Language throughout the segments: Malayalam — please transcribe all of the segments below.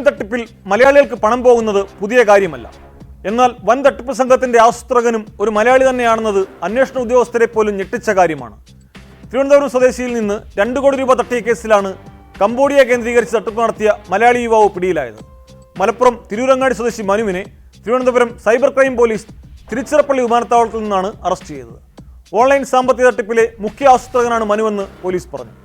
തട്ടിപ്പിൽ മലയാളികൾക്ക് പണം പോകുന്നത് പുതിയ കാര്യമല്ല. എന്നാൽ വൻ തട്ടിപ്പ് സംഘത്തിന്റെ ആസൂത്രകനും ഒരു മലയാളി തന്നെയാണെന്നത് അന്വേഷണ ഉദ്യോഗസ്ഥരെ പോലും ഞെട്ടിച്ച കാര്യമാണ്. തിരുവനന്തപുരം സ്വദേശിയിൽ നിന്ന് 2 കോടി രൂപ തട്ടിയ കേസിലാണ് കംബോഡിയ കേന്ദ്രീകരിച്ച് തട്ടിപ്പ് നടത്തിയ മലയാളി യുവാവ് പിടിയിലായത്. മലപ്പുറം തിരൂരങ്ങാടി സ്വദേശി മനുവിനെ Thiruvananthapuram cyber crime police Tiruchirappalli വിമാനത്താവളത്തിൽ നിന്നാണ് അറസ്റ്റ് ചെയ്തത്. ഓൺലൈൻ സാമ്പത്തിക തട്ടിപ്പിലെ മുഖ്യ ആസൂത്രകനാണ് മനുവെന്ന് പോലീസ് പറഞ്ഞു.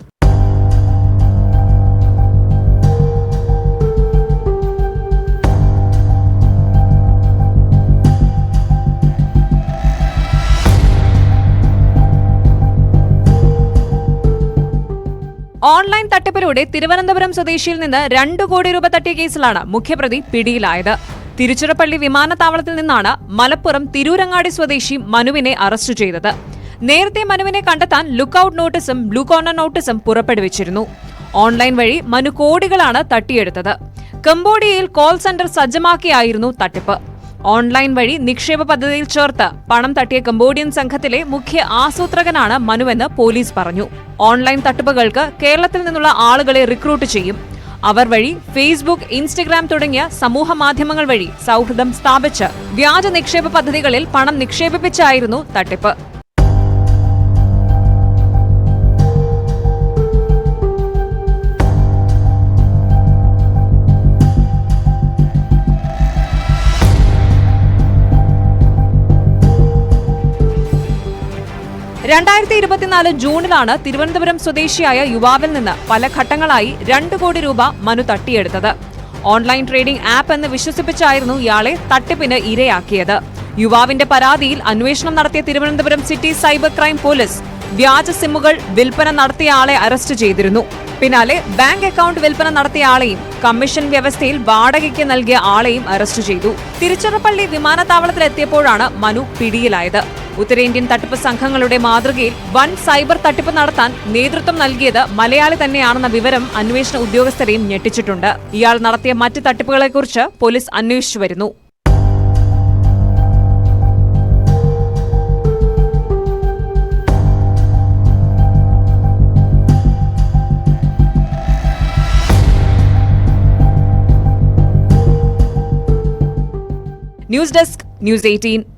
ഓൺലൈൻ തട്ടിപ്പിലൂടെ തിരുവനന്തപുരം സ്വദേശിയിൽ നിന്ന് 2 കോടി രൂപ തട്ടിയ കേസിലാണ് മുഖ്യപ്രതി പിടിയിലായത്. തിരുച്ചിറപ്പള്ളി വിമാനത്താവളത്തിൽ നിന്നാണ് മലപ്പുറം തിരൂരങ്ങാടി സ്വദേശി മനുവിനെ അറസ്റ്റ് ചെയ്തത്. നേരത്തെ മനുവിനെ കണ്ടെത്താൻ ലുക്കൌട്ട് നോട്ടീസും ബ്ലൂ കോർണർ നോട്ടീസും പുറപ്പെടുവിച്ചിരുന്നു. ഓൺലൈൻ വഴി മനു കോടികളാണ് തട്ടിയെടുത്തത്. കംബോഡിയയിൽ കോൾ സെന്റർ സജ്ജമാക്കിയായിരുന്നു തട്ടിപ്പ്. ഓൺലൈൻ വഴി നിക്ഷേപ പദ്ധതിയിൽ ചേർത്ത് പണം തട്ടിയ കംബോഡിയൻ സംഘത്തിലെ മുഖ്യ ആസൂത്രകനാണ് മനുവെന്ന് പോലീസ് പറഞ്ഞു. ഓൺലൈൻ തട്ടിപ്പുകൾക്ക് കേരളത്തിൽ നിന്നുള്ള ആളുകളെ റിക്രൂട്ട് ചെയ്യും. അവർ വഴി ഫേസ്ബുക്ക്, ഇൻസ്റ്റഗ്രാം തുടങ്ങിയ സമൂഹ മാധ്യമങ്ങൾ വഴി സൗഹൃദം സ്ഥാപിച്ച് വ്യാജ നിക്ഷേപ പദ്ധതികളിൽ പണം നിക്ഷേപിപ്പിച്ചായിരുന്നു തട്ടിപ്പ്. ജൂണിലാണ് തിരുവനന്തപുരം സ്വദേശിയായ യുവാവിൽ നിന്ന് പല ഘട്ടങ്ങളായി 2 കോടി രൂപ മനു തട്ടിയെടുത്തത്. ഓൺലൈൻ ട്രേഡിംഗ് ആപ്പ് എന്ന് വിശ്വസിപ്പിച്ചായിരുന്നു ഇയാളെ തട്ടിപ്പിന് ഇരയാക്കിയത്. യുവാവിന്റെ പരാതിയിൽ അന്വേഷണം നടത്തിയ Thiruvananthapuram city cyber crime police വ്യാജ സിമ്മുകൾ വിൽപ്പന നടത്തിയ ആളെ അറസ്റ്റ് ചെയ്തിരുന്നു. പിന്നാലെ ബാങ്ക് അക്കൗണ്ട് വിൽപ്പന നടത്തിയ ആളെയും കമ്മീഷൻ വ്യവസ്ഥയിൽ വാടകയ്ക്ക് നൽകിയ ആളെയും അറസ്റ്റ് ചെയ്തു. തിരുച്ചിറപ്പള്ളി വിമാനത്താവളത്തിലെത്തിയപ്പോഴാണ് മനു പിടിയിലായത്. ഉത്തരേന്ത്യൻ തട്ടിപ്പ് സംഘങ്ങളുടെ മാതൃകയിൽ വൻ സൈബർ തട്ടിപ്പ് നടത്താൻ നേതൃത്വം നൽകിയത് മലയാളി തന്നെയാണെന്ന വിവരം അന്വേഷണ ഉദ്യോഗസ്ഥരെയും ഞെട്ടിച്ചിട്ടുണ്ട്. ഇയാൾ നടത്തിയ മറ്റ് തട്ടിപ്പുകളെക്കുറിച്ച് പോലീസ് അന്വേഷിച്ചു വരുന്നു. News desk, news 18.